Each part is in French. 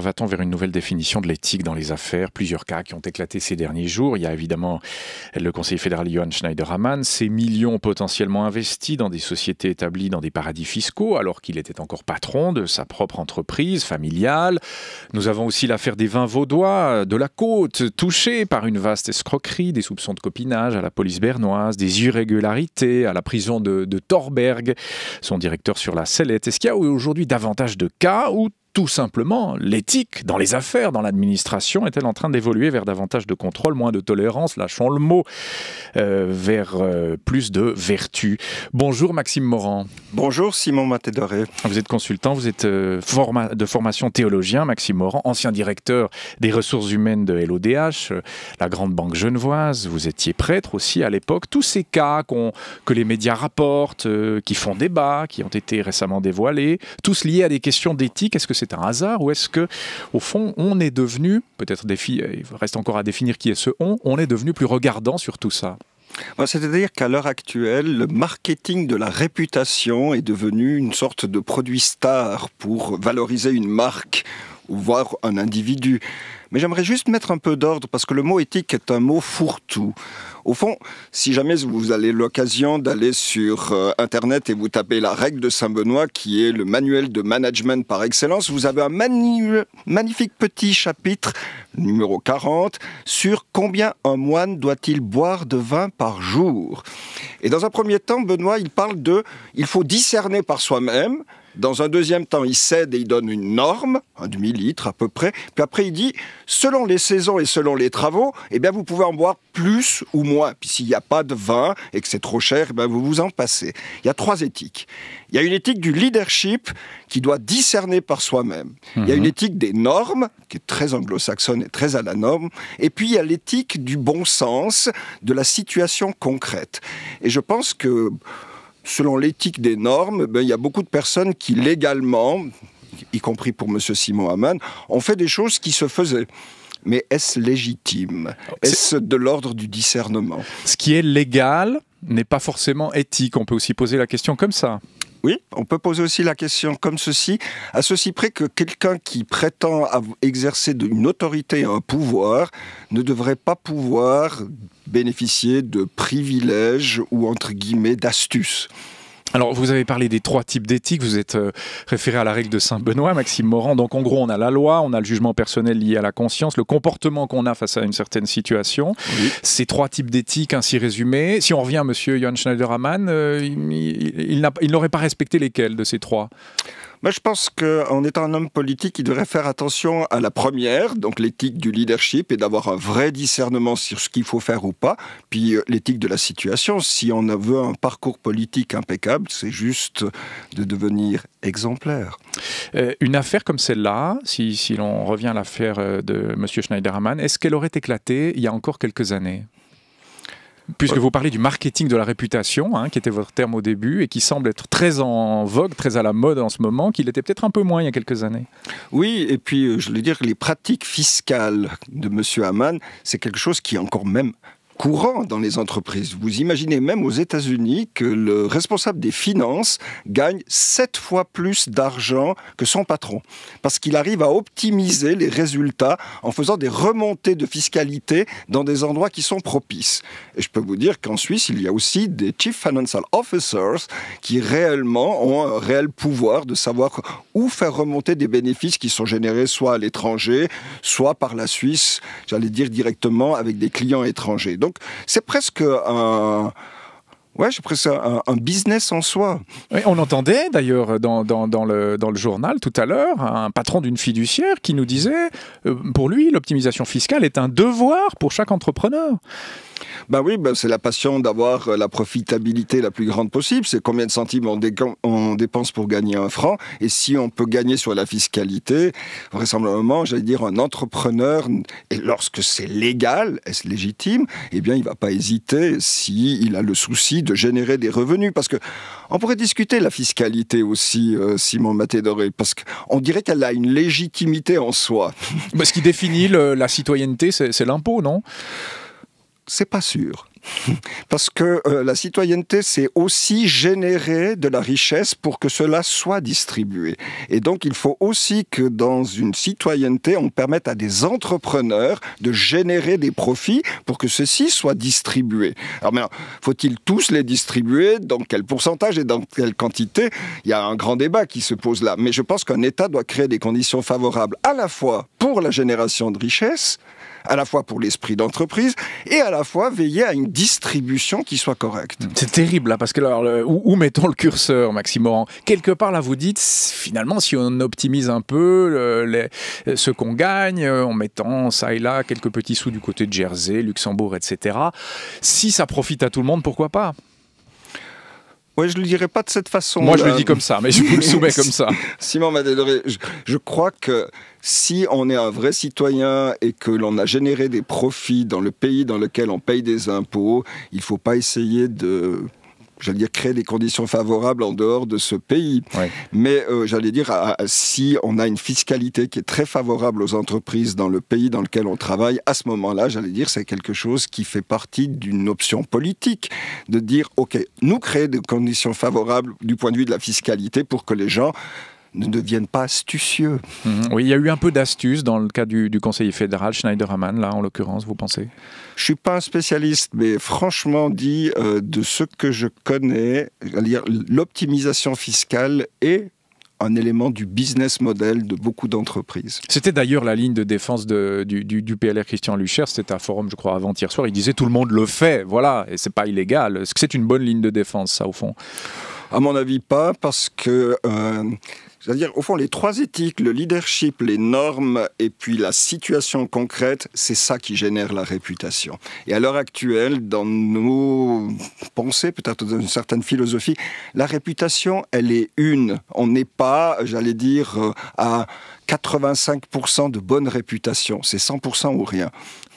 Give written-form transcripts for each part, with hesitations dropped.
Va-t-on vers une nouvelle définition de l'éthique dans les affaires? Plusieurs cas qui ont éclaté ces derniers jours. Il y a évidemment le conseiller fédéral Johan Schneiderman, ces millions potentiellement investis dans des sociétés établies dans des paradis fiscaux, alors qu'il était encore patron de sa propre entreprise familiale. Nous avons aussi l'affaire des vins vaudois de la Côte, touchés par une vaste escroquerie, des soupçons de copinage à la police bernoise, des irrégularités à la prison de Torberg, son directeur sur la sellette. Est-ce qu'il y a aujourd'hui davantage de cas où tout simplement, l'éthique dans les affaires, dans l'administration, est-elle en train d'évoluer vers davantage de contrôle, moins de tolérance, lâchons le mot, vers plus de vertu? Bonjour Maxime Morand. Bonjour Simon Matédoré. Vous êtes consultant, vous êtes de formation théologien, Maxime Morand, ancien directeur des ressources humaines de LODH, la grande banque genevoise. Vous étiez prêtre aussi à l'époque. Tous ces cas que les médias rapportent, qui font débat, qui ont été récemment dévoilés, tous liés à des questions d'éthique, est-ce que c'est un hasard ou est-ce que, au fond, on est devenu, peut-être il reste encore à définir qui est ce on est devenu plus regardant sur tout ça? C'est-à-dire qu'à l'heure actuelle, le marketing de la réputation est devenu une sorte de produit star pour valoriser une marque ou voir un individu. Mais j'aimerais juste mettre un peu d'ordre parce que le mot éthique est un mot fourre-tout. Au fond, si jamais vous avez l'occasion d'aller sur Internet et vous tapez la règle de Saint-Benoît, qui est le manuel de management par excellence, vous avez un magnifique petit chapitre, numéro 40, sur combien un moine doit-il boire de vin par jour. Et dans un premier temps, Benoît, il faut discerner par soi-même. Dans un deuxième temps, il cède et il donne une norme, un demi-litre à peu près. Puis après, il dit, selon les saisons et selon les travaux, eh bien, vous pouvez en boire plus ou moins. Puis s'il n'y a pas de vin et que c'est trop cher, eh bien, vous vous en passez. Il y a 3 éthiques. Il y a une éthique du leadership qui doit discerner par soi-même. Il y a une éthique des normes, qui est très anglo-saxonne et très à la norme. Et puis, il y a l'éthique du bon sens, de la situation concrète. Et je pense que selon l'éthique des normes, il y a beaucoup de personnes qui, légalement, y compris pour M. Simon Hamann, ont fait des choses qui se faisaient. Mais est-ce légitime? Est-ce de l'ordre du discernement? Ce qui est légal n'est pas forcément éthique. On peut aussi poser la question comme ça. Oui, on peut poser aussi la question comme ceci, à ceci près que quelqu'un qui prétend exercer une autorité, un pouvoir, ne devrait pas pouvoir bénéficier de privilèges ou, entre guillemets, d'astuces. Alors, vous avez parlé des 3 types d'éthique, vous êtes référé à la règle de Saint-Benoît, Maxime Morand. Donc, en gros, on a la loi, on a le jugement personnel lié à la conscience, le comportement qu'on a face à une certaine situation. Oui. Ces 3 types d'éthique ainsi résumés. Si on revient à M. Johan Schneiderman, il n'aurait pas respecté lesquels de ces 3? Je pense qu'en étant un homme politique, il devrait faire attention à la première, donc l'éthique du leadership, et d'avoir un vrai discernement sur ce qu'il faut faire ou pas. Puis l'éthique de la situation, si on veut un parcours politique impeccable, c'est juste de devenir exemplaire. Une affaire comme celle-là, si l'on revient à l'affaire de M. Schneiderman, est-ce qu'elle aurait éclaté il y a encore quelques années ? Puisque vous parlez du marketing de la réputation, qui était votre terme au début, et qui semble être très en vogue, très à la mode en ce moment, qu'il était peut-être un peu moins il y a quelques années. Oui, et puis je voulais dire que les pratiques fiscales de M. Hamann, c'est quelque chose qui est encore même courant dans les entreprises. Vous imaginez même aux États-Unis que le responsable des finances gagne 7 fois plus d'argent que son patron. Parce qu'il arrive à optimiser les résultats en faisant des remontées de fiscalité dans des endroits qui sont propices. Et je peux vous dire qu'en Suisse, il y a aussi des Chief Financial Officers qui réellement ont un réel pouvoir de savoir où faire remonter des bénéfices qui sont générés soit à l'étranger, soit par la Suisse, j'allais dire directement avec des clients étrangers. Donc, c'est presque un business en soi. Oui, on entendait d'ailleurs dans le journal tout à l'heure un patron d'une fiduciaire qui nous disait pour lui l'optimisation fiscale est un devoir pour chaque entrepreneur. Oui, c'est la passion d'avoir la profitabilité la plus grande possible. C'est combien de centimes on dépense pour gagner 1 franc. Et si on peut gagner sur la fiscalité, vraisemblablement, j'allais dire, un entrepreneur, et lorsque c'est légal, est-ce légitime, eh bien, il ne va pas hésiter s'il a le souci de générer des revenus. Parce que on pourrait discuter la fiscalité aussi, Simon Matédoré, parce qu'on dirait qu'elle a une légitimité en soi. Ce qui définit la citoyenneté, c'est l'impôt, non ? C'est pas sûr. Parce que la citoyenneté, c'est aussi générer de la richesse pour que cela soit distribué. Et donc, il faut aussi que dans une citoyenneté, on permette à des entrepreneurs de générer des profits pour que ceux-ci soient distribués. Alors maintenant, faut-il tous les distribuer? Dans quel pourcentage et dans quelle quantité? Il y a un grand débat qui se pose là. Mais je pense qu'un État doit créer des conditions favorables à la fois pour la génération de richesse, à la fois pour l'esprit d'entreprise et à la fois veiller à une distribution qui soit correcte. C'est terrible là, parce que alors, où mettons le curseur, Maxime Morand? Quelque part là, vous dites, finalement, si on optimise un peu ce qu'on gagne, en mettant ça et là quelques petits sous du côté de Jersey, Luxembourg, etc., si ça profite à tout le monde, pourquoi pas? Oui, je ne le dirais pas de cette façon. Moi, je le dis comme ça, mais je vous le soumets comme ça. Simon Madéloré, je crois que si on est un vrai citoyen et que l'on a généré des profits dans le pays dans lequel on paye des impôts, il ne faut pas essayer de... j'allais dire, créer des conditions favorables en dehors de ce pays. Ouais. Mais j'allais dire, si on a une fiscalité qui est très favorable aux entreprises dans le pays dans lequel on travaille, à ce moment-là, j'allais dire, c'est quelque chose qui fait partie d'une option politique, de dire, OK, nous créer des conditions favorables du point de vue de la fiscalité pour que les gens ne deviennent pas astucieux. Oui, il y a eu un peu d'astuce dans le cas du conseiller fédéral, Schneiderman, là, en l'occurrence, vous pensez? Je ne suis pas un spécialiste, mais franchement dit, de ce que je connais, l'optimisation fiscale est un élément du business model de beaucoup d'entreprises. C'était d'ailleurs la ligne de défense du PLR Christian Lucher, c'était un forum, je crois, avant-hier soir, il disait tout le monde le fait, voilà, et c'est pas illégal. Est-ce que c'est une bonne ligne de défense, ça, au fond? À mon avis, pas, parce que... c'est-à-dire, au fond, les trois éthiques, le leadership, les normes et puis la situation concrète, c'est ça qui génère la réputation. Et à l'heure actuelle, dans nos pensées, peut-être dans une certaine philosophie, la réputation, elle est une. On n'est pas, j'allais dire, à 85% de bonne réputation. C'est 100% ou rien.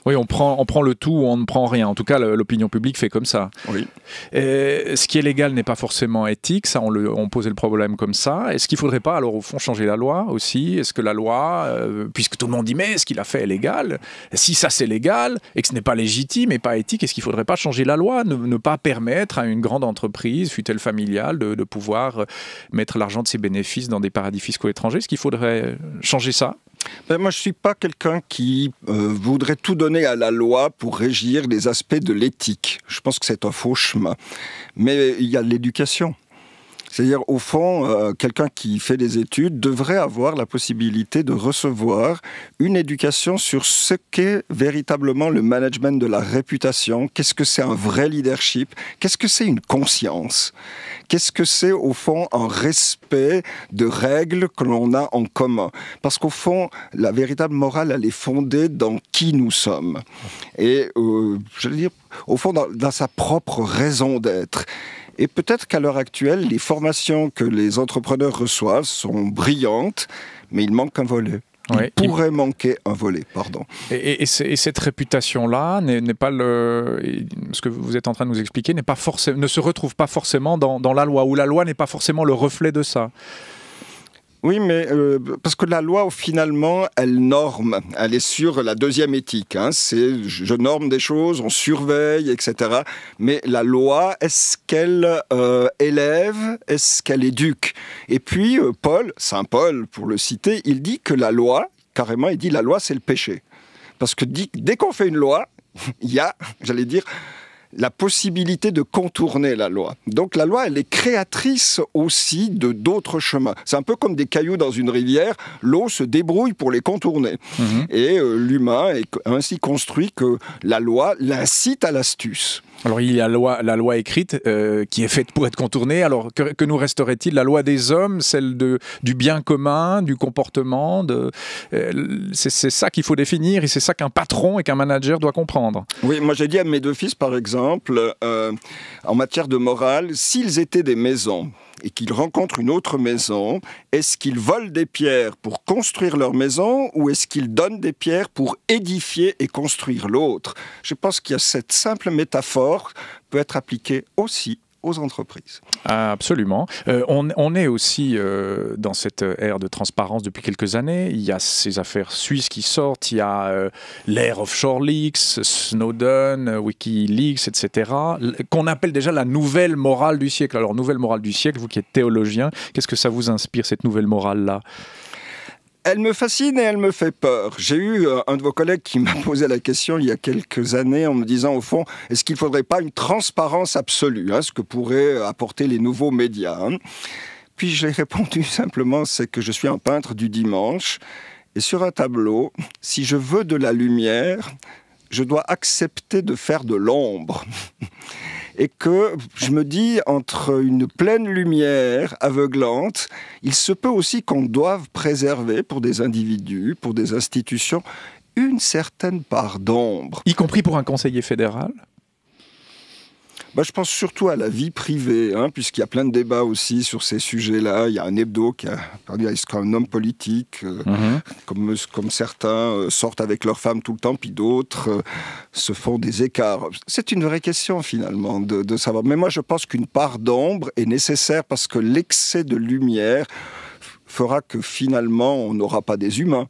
Oui, on prend le tout ou on ne prend rien. En tout cas, l'opinion publique fait comme ça. Oui. Ce qui est légal n'est pas forcément éthique. Ça, on posait le problème comme ça. Est-ce qu'il ne faudrait pas, alors, au fond, changer la loi aussi? Est-ce que la loi, puisque tout le monde dit, mais ce qu'il a fait est légal, si ça c'est légal et que ce n'est pas légitime et pas éthique, est-ce qu'il ne faudrait pas changer la loi? Ne pas permettre à une grande entreprise, fût-elle familiale, de pouvoir mettre l'argent de ses bénéfices dans des paradis fiscaux étrangers? Est-ce qu'il faudrait changer ça? Ben moi, je ne suis pas quelqu'un qui voudrait tout donner à la loi pour régir les aspects de l'éthique. Je pense que c'est un faux chemin. Mais il y a l'éducation. C'est-à-dire, au fond, quelqu'un qui fait des études devrait avoir la possibilité de recevoir une éducation sur ce qu'est véritablement le management de la réputation. Qu'est-ce que c'est un vrai leadership? Qu'est-ce que c'est une conscience? Qu'est-ce que c'est, au fond, un respect de règles que l'on a en commun? Parce qu'au fond, la véritable morale, elle est fondée dans qui nous sommes. Et, je veux dire, au fond, dans sa propre raison d'être. Et peut-être qu'à l'heure actuelle, les formations que les entrepreneurs reçoivent sont brillantes, mais il manque un volet. Il pourrait manquer un volet, pardon. Et cette réputation-là n'est pas ce que vous êtes en train de nous expliquer, ne se retrouve pas forcément dans la loi, ou la loi n'est pas forcément le reflet de ça. Oui, mais parce que la loi, finalement, elle norme. Elle est sur la deuxième éthique. Hein. C'est je norme des choses, on surveille, etc. Mais la loi, est-ce qu'elle élève? Est-ce qu'elle éduque? Et puis, Saint Paul, pour le citer, il dit que la loi, carrément, il dit la loi, c'est le péché. Parce que dès qu'on fait une loi, il y a, j'allais dire, la possibilité de contourner la loi. Donc la loi, elle est créatrice aussi de d'autres chemins. C'est un peu comme des cailloux dans une rivière, l'eau se débrouille pour les contourner. Et l'humain est ainsi construit que la loi l'incite à l'astuce. Alors il y a la loi écrite qui est faite pour être contournée. Alors que nous resterait-il? La loi des hommes, celle du bien commun, du comportement. C'est ça qu'il faut définir et c'est ça qu'un patron et qu'un manager doit comprendre. Oui, moi j'ai dit à mes deux fils par exemple, en matière de morale, s'ils étaient des maisons et qu'ils rencontrent une autre maison, est-ce qu'ils volent des pierres pour construire leur maison ou est-ce qu'ils donnent des pierres pour édifier et construire l'autre? Je pense qu'il y a cette simple métaphore peut être appliquée aussi aux entreprises. Absolument. On est aussi dans cette ère de transparence depuis quelques années. Il y a ces affaires suisses qui sortent, il y a l'ère Offshore Leaks, Snowden, Wikileaks, etc., qu'on appelle déjà la nouvelle morale du siècle. Alors, nouvelle morale du siècle, vous qui êtes théologien, qu'est-ce que ça vous inspire, cette nouvelle morale-là ? Elle me fascine et elle me fait peur. J'ai eu un de vos collègues qui m'a posé la question il y a quelques années en me disant, au fond, est-ce qu'il ne faudrait pas une transparence absolue, ce que pourraient apporter les nouveaux médias, Puis j'ai répondu simplement, c'est que je suis un peintre du dimanche, et sur un tableau, si je veux de la lumière, je dois accepter de faire de l'ombre. Et que je me dis, entre une pleine lumière aveuglante, il se peut aussi qu'on doive préserver pour des individus, pour des institutions, une certaine part d'ombre. Y compris pour un conseiller fédéral ? Je pense surtout à la vie privée, puisqu'il y a plein de débats aussi sur ces sujets-là. Il y a un hebdo qui a parlé qu'un homme politique, comme certains sortent avec leurs femmes tout le temps, puis d'autres se font des écarts. C'est une vraie question finalement de savoir. Mais moi je pense qu'une part d'ombre est nécessaire parce que l'excès de lumière fera que finalement on n'aura pas des humains.